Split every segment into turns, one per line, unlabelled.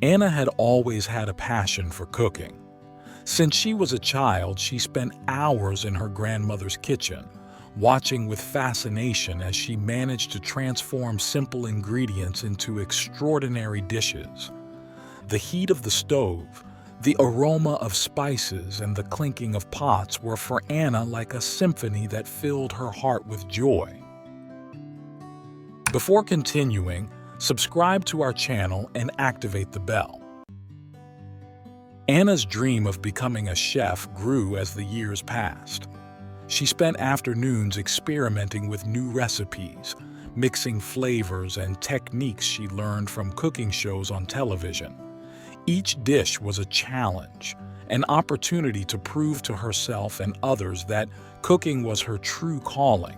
Anna had always had a passion for cooking. Since she was a child, she spent hours in her grandmother's kitchen, watching with fascination as she managed to transform simple ingredients into extraordinary dishes. The heat of the stove, the aroma of spices, and the clinking of pots were for Anna like a symphony that filled her heart with joy. Before continuing, subscribe to our channel and activate the bell. Anna's dream of becoming a chef grew as the years passed. She spent afternoons experimenting with new recipes, mixing flavors and techniques she learned from cooking shows on television. Each dish was a challenge, an opportunity to prove to herself and others that cooking was her true calling.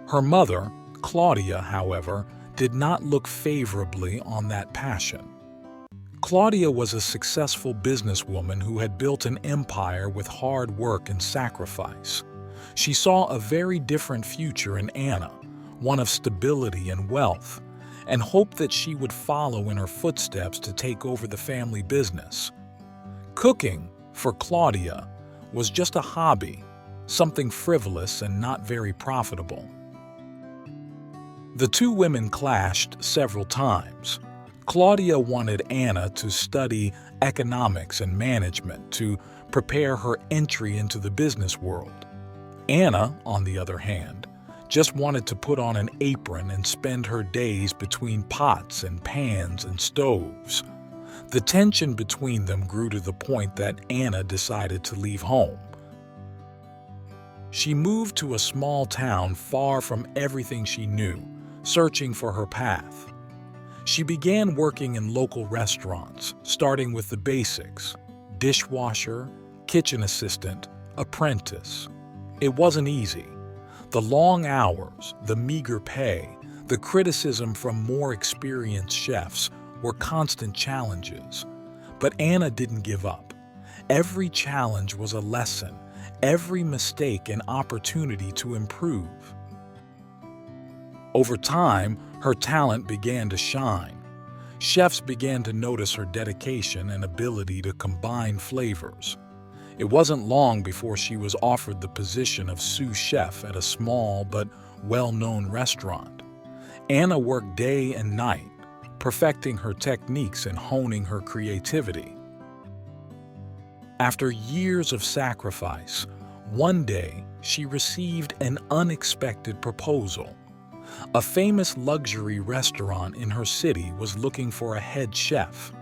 Her mother, Claudia, however, did not look favorably on that passion. Claudia was a successful businesswoman who had built an empire with hard work and sacrifice. She saw a very different future in Anna, one of stability and wealth, and hoped that she would follow in her footsteps to take over the family business. Cooking, for Claudia, was just a hobby, something frivolous and not very profitable. The two women clashed several times. Claudia wanted Anna to study economics and management to prepare her entry into the business world. Anna, on the other hand, just wanted to put on an apron and spend her days between pots and pans and stoves. The tension between them grew to the point that Anna decided to leave home. She moved to a small town far from everything she knew, searching for her path. She began working in local restaurants, starting with the basics: dishwasher, kitchen assistant, apprentice. It wasn't easy. The long hours, the meager pay, the criticism from more experienced chefs were constant challenges. But Anna didn't give up. Every challenge was a lesson, every mistake an opportunity to improve. Over time, her talent began to shine. Chefs began to notice her dedication and ability to combine flavors. It wasn't long before she was offered the position of sous chef at a small but well-known restaurant. Anna worked day and night, perfecting her techniques and honing her creativity. After years of sacrifice, one day she received an unexpected proposal. A famous luxury restaurant in her city was looking for a head chef.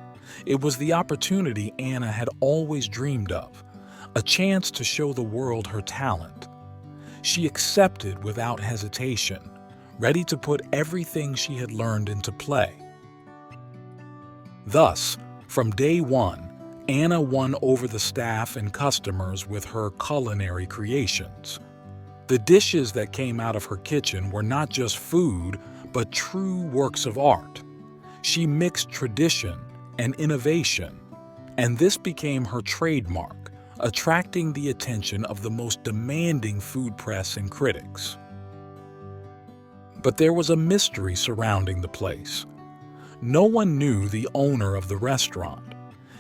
It was the opportunity Anna had always dreamed of, a chance to show the world her talent. She accepted without hesitation, ready to put everything she had learned into play. Thus, from day one, Anna won over the staff and customers with her culinary creations. The dishes that came out of her kitchen were not just food, but true works of art. She mixed tradition and innovation, and this became her trademark, attracting the attention of the most demanding food press and critics. But there was a mystery surrounding the place. No one knew the owner of the restaurant.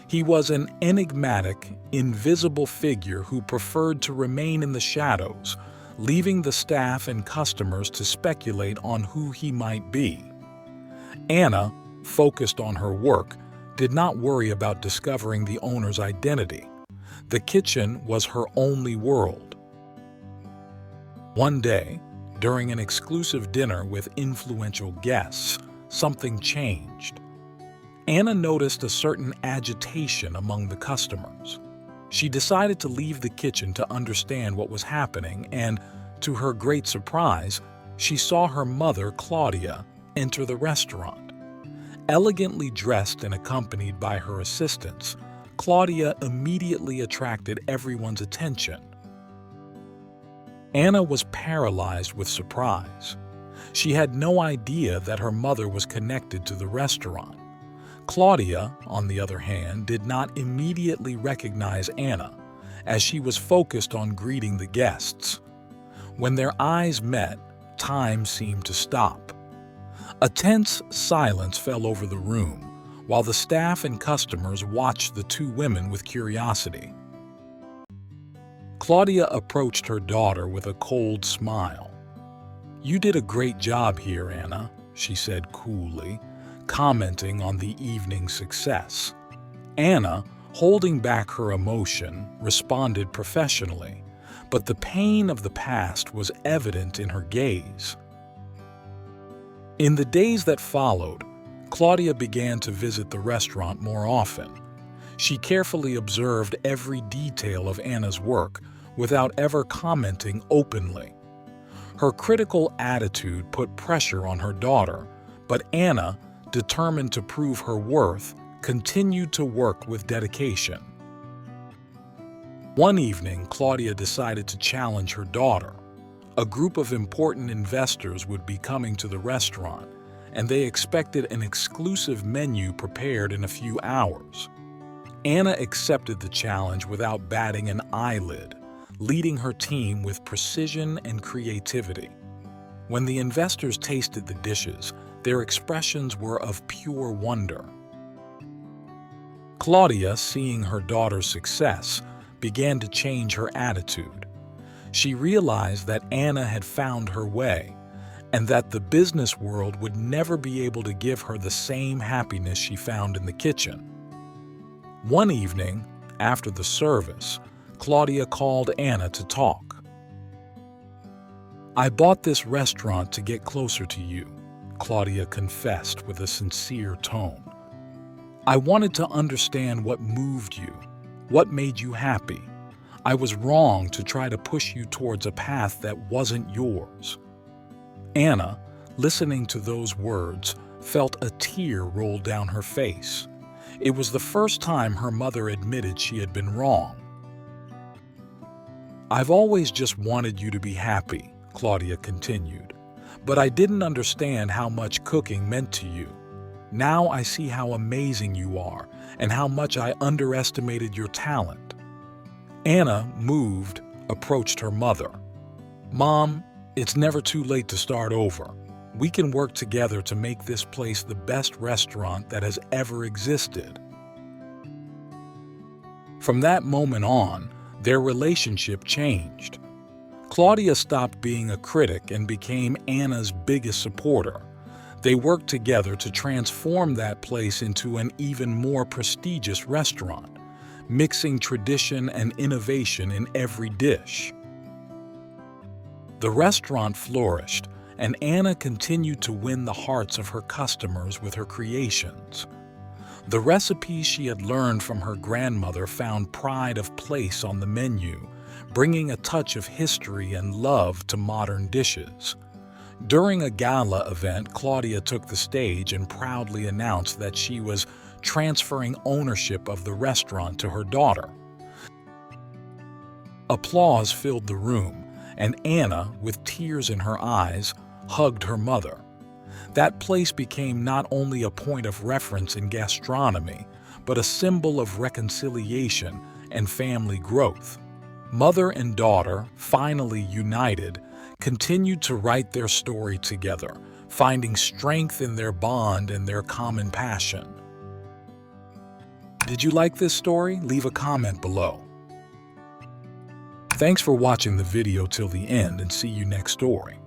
He was an enigmatic, invisible figure who preferred to remain in the shadows, leaving the staff and customers to speculate on who he might be. Anna, focused on her work, did not worry about discovering the owner's identity. The kitchen was her only world. One day, during an exclusive dinner with influential guests, something changed. Anna noticed a certain agitation among the customers. She decided to leave the kitchen to understand what was happening, and, to her great surprise, she saw her mother, Claudia, enter the restaurant. Elegantly dressed and accompanied by her assistants, Claudia immediately attracted everyone's attention. Anna was paralyzed with surprise. She had no idea that her mother was connected to the restaurant. Claudia, on the other hand, did not immediately recognize Anna, as she was focused on greeting the guests. When their eyes met, time seemed to stop. A tense silence fell over the room, while the staff and customers watched the two women with curiosity. Claudia approached her daughter with a cold smile. "You did a great job here, Anna," she said coolly, commenting on the evening's success. Anna, holding back her emotion, responded professionally, but the pain of the past was evident in her gaze. In the days that followed, Claudia began to visit the restaurant more often. She carefully observed every detail of Anna's work without ever commenting openly. Her critical attitude put pressure on her daughter, but Anna, determined to prove her worth, continued to work with dedication. One evening, Claudia decided to challenge her daughter. A group of important investors would be coming to the restaurant, and they expected an exclusive menu prepared in a few hours. Anna accepted the challenge without batting an eyelid, leading her team with precision and creativity. When the investors tasted the dishes, their expressions were of pure wonder. Claudia, seeing her daughter's success, began to change her attitude. She realized that Anna had found her way, and that the business world would never be able to give her the same happiness she found in the kitchen. One evening, after the service, Claudia called Anna to talk. "I bought this restaurant to get closer to you," Claudia confessed with a sincere tone. "I wanted to understand what moved you, what made you happy. I was wrong to try to push you towards a path that wasn't yours." Anna, listening to those words, felt a tear roll down her face. It was the first time her mother admitted she had been wrong. "I've always just wanted you to be happy," Claudia continued, "but I didn't understand how much cooking meant to you. Now I see how amazing you are and how much I underestimated your talent." Anna, moved, approached her mother. "Mom, it's never too late to start over. We can work together to make this place the best restaurant that has ever existed." From that moment on, their relationship changed. Claudia stopped being a critic and became Anna's biggest supporter. They worked together to transform that place into an even more prestigious restaurant, mixing tradition and innovation in every dish. The restaurant flourished, and Anna continued to win the hearts of her customers with her creations. The recipes she had learned from her grandmother found pride of place on the menu, bringing a touch of history and love to modern dishes. During a gala event, Claudia took the stage and proudly announced that she was transferring ownership of the restaurant to her daughter. Applause filled the room, and Anna, with tears in her eyes, hugged her mother. That place became not only a point of reference in gastronomy, but a symbol of reconciliation and family growth. Mother and daughter, finally united, continued to write their story together, finding strength in their bond and their common passion. Did you like this story? Leave a comment below. Thanks for watching the video till the end, and see you next story.